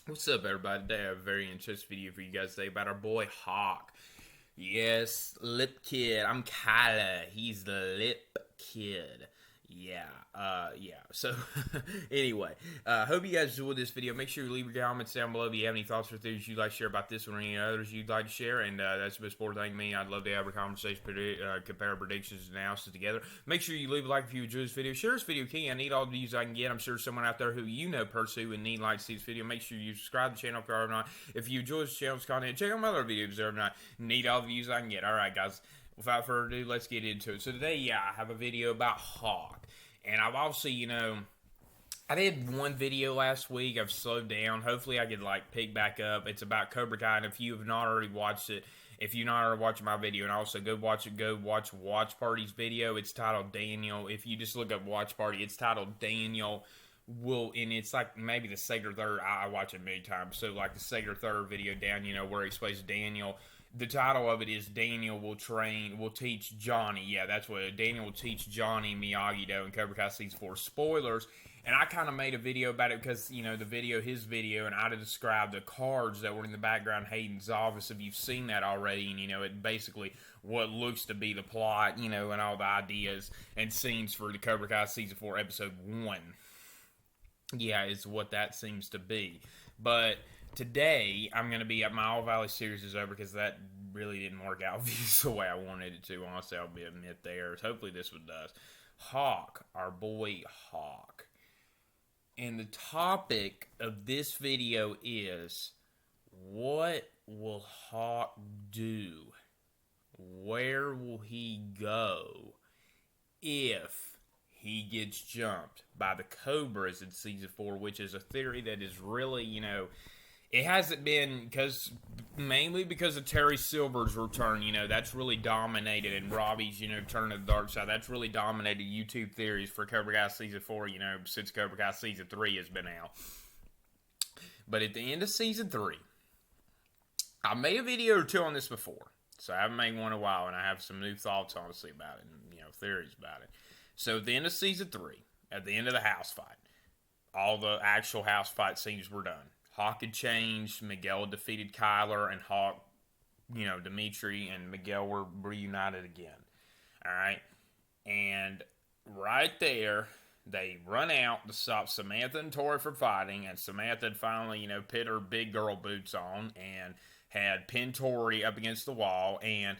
What's up, everybody? Today I have a very interesting video for you guys today about our boy Hawk. Yes, Lip Kid. I'm Kyla. He's the Lip Kid. Yeah. So, anyway, hope you guys enjoyed this video. Make sure you leave your comments down below if you have any thoughts or theories you'd like to share about this one or any others you'd like to share. And that's the best important thing to me. I'd love to have a conversation, compare predictions and analysis together. Make sure you leave a like if you enjoyed this video. Share this video, King. I need all the views I can get. I'm sure someone out there who you know personally would need like to see this video. Make sure you subscribe to the channel if you're not. If you enjoy this channel's content, check out my other videos if you're not. Need all the views I can get. Alright, guys. Without further ado, let's get into it. So today, I have a video about Hawk. And I've obviously, I did one video last week. I've slowed down. Hopefully I could, pick back up. It's about Cobra Kai, and if you have not already watched it, if you're not already watching my video, and also go watch Watch Party's video. It's titled Daniel. If you just look up Watch Party, it's titled Daniel and it's like maybe the second or third. I watch it many times. So, the second or third video down, where he explains Daniel. The title of it is Daniel will teach Johnny. Yeah, that's what Daniel will teach Johnny Miyagi-Do in Cobra Kai Season 4. Spoilers. And I kind of made a video about it because, his video, and I described the cards that were in the background Hayden's office. If you've seen that already, and, it basically what looks to be the plot, and all the ideas and scenes for the Cobra Kai Season 4 Episode 1. Yeah, is what that seems to be. But today, I'm going to be at my All Valley series is over because that really didn't work out the way I wanted it to. Honestly, I'll admit there. Hopefully this one does. Hawk, our boy Hawk. And the topic of this video is, what will Hawk do? Where will he go if he gets jumped by the Cobras in Season 4, which is a theory that is really, it hasn't been mainly because of Terry Silver's return, that's really dominated, and Robbie's, turn to the dark side. That's really dominated YouTube theories for Cobra Kai Season 4, since Cobra Kai Season 3 has been out. But at the end of Season 3, I made a video or two on this before, so I haven't made one in a while, and I have some new thoughts, honestly, about it, and, theories about it. So at the end of Season 3, at the end of the house fight, all the actual house fight scenes were done. Hawk had changed, Miguel defeated Kyler, and Hawk, Dimitri and Miguel were reunited again. Alright? And right there, they run out to stop Samantha and Tory from fighting, and Samantha had finally, put her big girl boots on and had pinned Tory up against the wall, and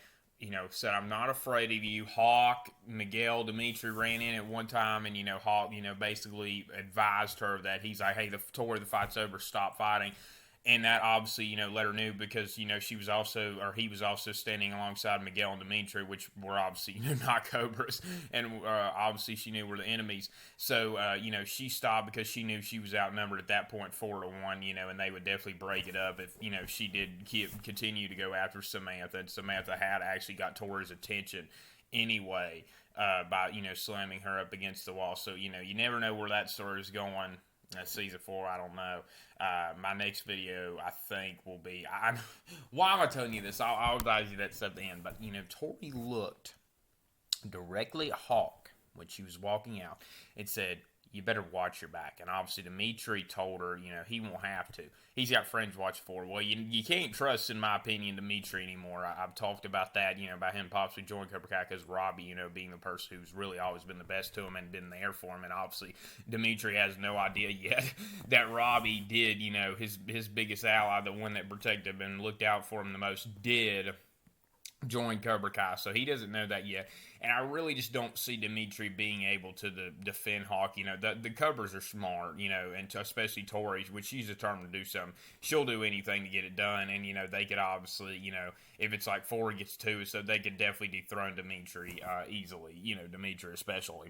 said, I'm not afraid of you. Hawk, Miguel, Dimitri ran in at one time, and, Hawk, basically advised her that he's like, hey, Tory, the fight's over, stop fighting. And that obviously, let her know because, he was also standing alongside Miguel and Dimitri, which were obviously, not Cobras. And obviously she knew were the enemies. So, she stopped because she knew she was outnumbered at that point 4-1, and they would definitely break it up if, she did continue to go after Samantha. And Samantha had actually got Tori's attention anyway by, slamming her up against the wall. So, you never know where that story is going. Season 4, I don't know. My next video, I think, will be... why am I telling you this? I'll advise you that stuff at the end. But, Tory looked directly at Hawk when she was walking out and said, you better watch your back. And obviously, Dimitri told her, he won't have to. He's got friends watch for. Well, you can't trust, in my opinion, Dimitri anymore. I've talked about that, about him possibly joining Cobra Kai because Robbie, being the person who's really always been the best to him and been there for him. And obviously, Dimitri has no idea yet that Robbie did, his biggest ally, the one that protected him and looked out for him the most, did join Cobra Kai, so he doesn't know that yet. And I really just don't see Dimitri being able to defend Hawk. The Cobras are smart, and especially Tory, which she's determined to do something. She'll do anything to get it done, and, they could obviously, if it's like 4 against 2, so they could definitely dethrone Dimitri easily, Dimitri especially.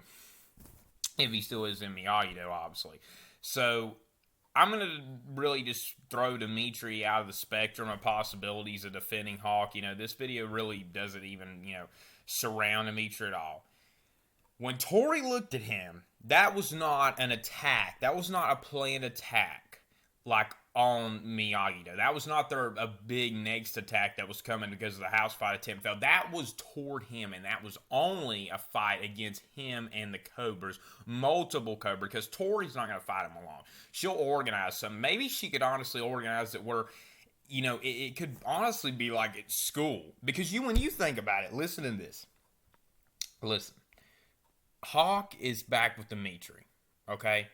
If he still is in Miyagi-Do, obviously. So I'm going to really just throw Dimitri out of the spectrum of possibilities of defending Hawk. This video really doesn't even, surround Dimitri at all. When Tory looked at him, that was not an attack. That was not a planned attack like on Miyagi, though. That was not a big next attack that was coming because of the house fight attempt failed. That was toward him, and that was only a fight against him and the Cobras, multiple Cobras, because Tory's not going to fight him alone. She'll organize something. Maybe she could honestly organize it where, it could honestly be like at school. Because when you think about it, listen to this. Listen. Hawk is back with Dimitri, okay?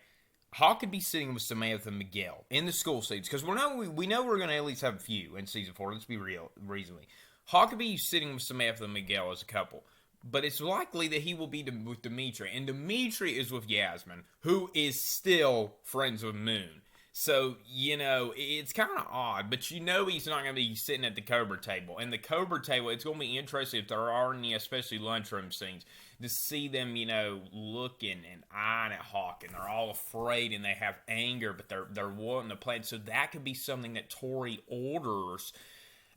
Hawk could be sitting with Samantha and Miguel in the school seats, because we know we're going to at least have a few in season 4. Let's be real, reasonably. Hawk could be sitting with Samantha and Miguel as a couple, but it's likely that he will be with Dimitri, and Dimitri is with Yasmin, who is still friends with Moon. So, it's kind of odd, but he's not going to be sitting at the Cobra table. And the Cobra table, it's going to be interesting if there are any, especially lunchroom scenes, to see them, looking and eyeing at Hawk, and they're all afraid and they have anger, but they're wanting to play. So that could be something that Tory orders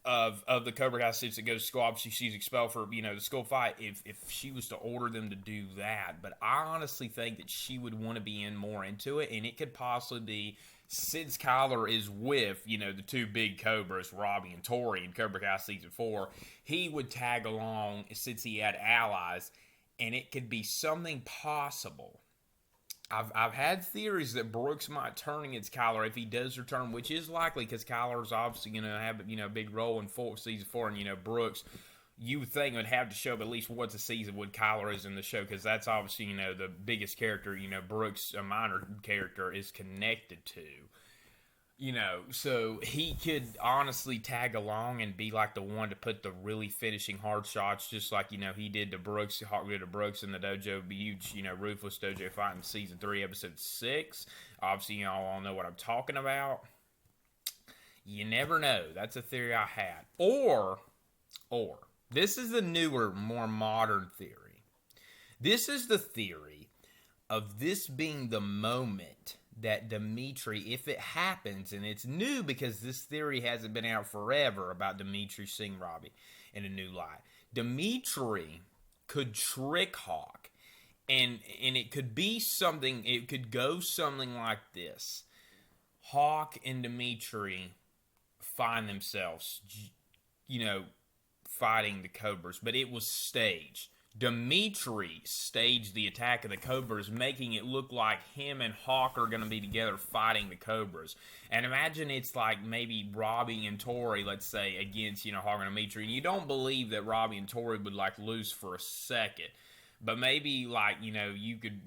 of the Cobra Kai students that go to school. Obviously, she's expelled for, the school fight, if she was to order them to do that. But I honestly think that she would want to be in more into it, and it could possibly be, since Kyler is with, the two big Cobras, Robbie and Tory, in Cobra Kai Season 4, he would tag along since he had allies, and it could be something possible. I've had theories that Brooks might turn against Kyler if he does return, which is likely because Kyler's obviously going to have a big role in Season 4, and Brooks, you would think would have to show up at least once a season when Kyler is in the show, because that's obviously the biggest character Brooks, a minor character, is connected to. So he could honestly tag along and be like the one to put the really finishing hard shots, just like, he did to Brooks, Hawk did to Brooks in the dojo, huge, Ruthless Dojo fight in Season 3, Episode 6. Obviously, y'all all know what I'm talking about. You never know. That's a theory I had. Or, this is the newer, more modern theory. This is the theory of this being the moment that Dimitri, if it happens, and it's new because this theory hasn't been out forever about Dimitri seeing Robbie in a new light. Dimitri could trick Hawk, and it could be something, it could go something like this. Hawk and Dimitri find themselves, fighting the Cobras, but it was staged. Dimitri staged the attack of the Cobras, making it look like him and Hawk are going to be together fighting the Cobras. And imagine it's like maybe Robbie and Tory, let's say, against, Hawk and Dimitri. And you don't believe that Robbie and Tory would, lose for a second. But maybe, you could...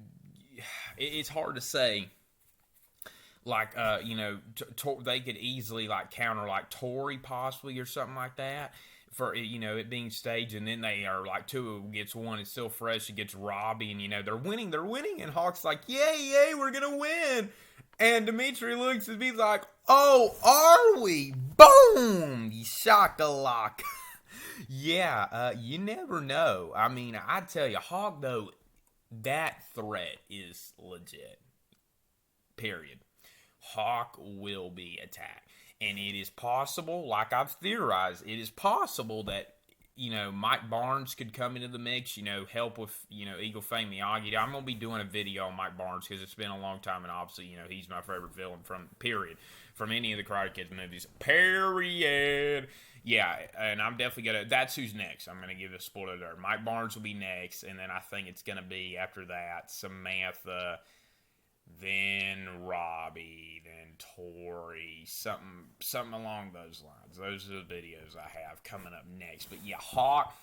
It's hard to say. They could easily, counter, Tory possibly or something like that. For, it being staged, and then they are, two gets one, it's still fresh, it gets Robbie, and, they're winning, and Hawk's like, yay, we're gonna win, and Dimitri looks at me like, oh, are we? Boom! Shock-a-lock. Yeah, you never know. I mean, I tell you, Hawk, though, that threat is legit. Period. Hawk will be attacked. And it is possible, like I've theorized, it is possible that, Mike Barnes could come into the mix, help with, Eagle Fame Miyagi. I'm going to be doing a video on Mike Barnes because it's been a long time, and obviously, he's my favorite villain from any of the Karate Kids movies, period. Yeah, and I'm definitely going to, that's who's next. I'm going to give a spoiler there. Mike Barnes will be next, and then I think it's going to be, after that, Samantha, then Robbie, then Tory, something along those lines. Those are the videos I have coming up next. But yeah, Hawk,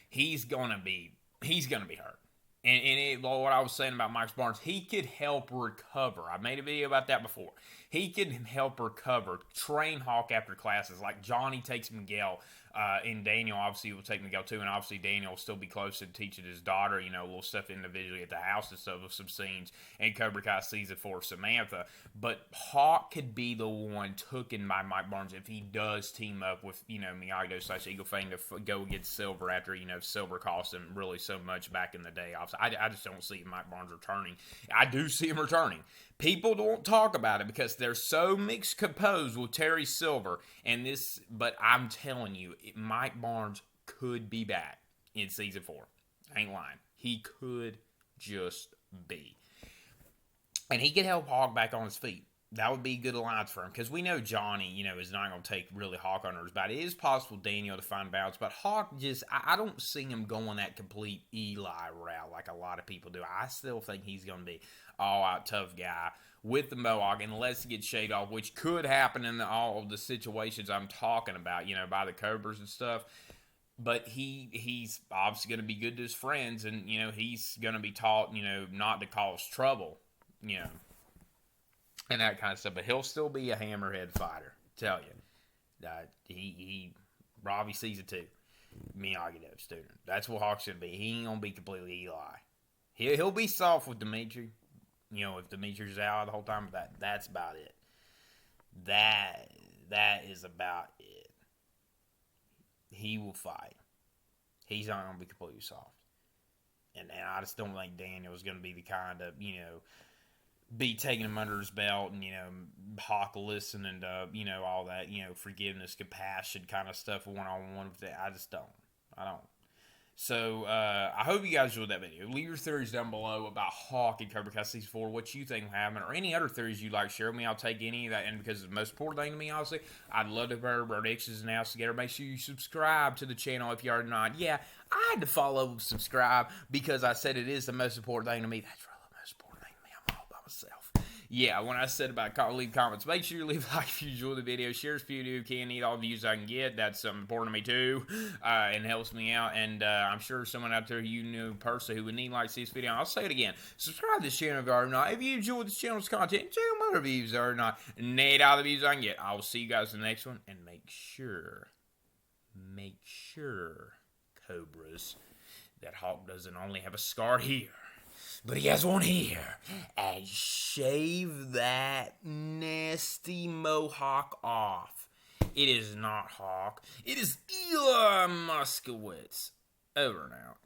he's gonna be hurt. And what I was saying about Mike Barnes, he could help recover. I made a video about that before. He could help recover, train Hawk after classes, like Johnny takes Miguel, and Daniel obviously will take Miguel too, and obviously Daniel will still be close to teaching his daughter, little stuff individually at the house and stuff with some scenes in Cobra Kai Season 4 Samantha. But Hawk could be the one taken by Mike Barnes if he does team up with, Miyagi / Eagle Fang to go against Silver after, Silver cost him really so much back in the day. I just don't see Mike Barnes returning. I do see him returning. People don't talk about it because they're so mixed composed with Terry Silver and this, but I'm telling you, Mike Barnes could be back in Season 4. I ain't lying. He could just be. And he could help Hawk back on his feet. That would be a good alliance for him because we know Johnny, is not going to take really Hawk under his bat. It is possible Daniel to find balance, but Hawk I don't see him going that complete Eli route like a lot of people do. I still think he's going to be all-out tough guy with the Mohawk unless he gets shaved off, which could happen in all of the situations I'm talking about, by the Cobras and stuff. But he's obviously going to be good to his friends, and, he's going to be taught, not to cause trouble, and that kind of stuff. But he'll still be a hammerhead fighter. Tell you, he Robbie sees it too. Miyagi does, student. That's what Hawk's gonna be. He ain't gonna be completely Eli. He'll be soft with Dimitri. If Dimitri's out the whole time. But that's about it. That is about it. He will fight. He's not gonna be completely soft. And I just don't think Daniel's gonna be the kind of be taking him under his belt and, Hawk listening to, all that, forgiveness, compassion kind of stuff one-on-one with that. I just don't. I don't. So, I hope you guys enjoyed that video. Leave your theories down below about Hawk and Cobra Kai Season 4, what you think will happen, or any other theories you'd like to share with me. I'll take any of that, and because it's the most important thing to me, honestly, I'd love to hear predictions and analysis together. Make sure you subscribe to the channel if you are not. Yeah, I had to follow subscribe because I said it is the most important thing to me. That's really the most important thing to me. I'm all by myself. Yeah, when I said about leave comments, make sure you leave a like if you enjoy the video. Share this video if you can. Need all the views I can get. That's important to me too, and helps me out. And I'm sure someone out there you knew personally who would need like to see this video. I'll say it again. Subscribe to this channel if you are not. If you enjoy this channel's content, check out my other views or not. Need all the views I can get. I will see you guys in the next one. And make sure, Cobras, that Hawk doesn't only have a scar here, but he has one here. And shave that nasty mohawk off. It is not Hawk. It is Eli Moskowitz. Over and out.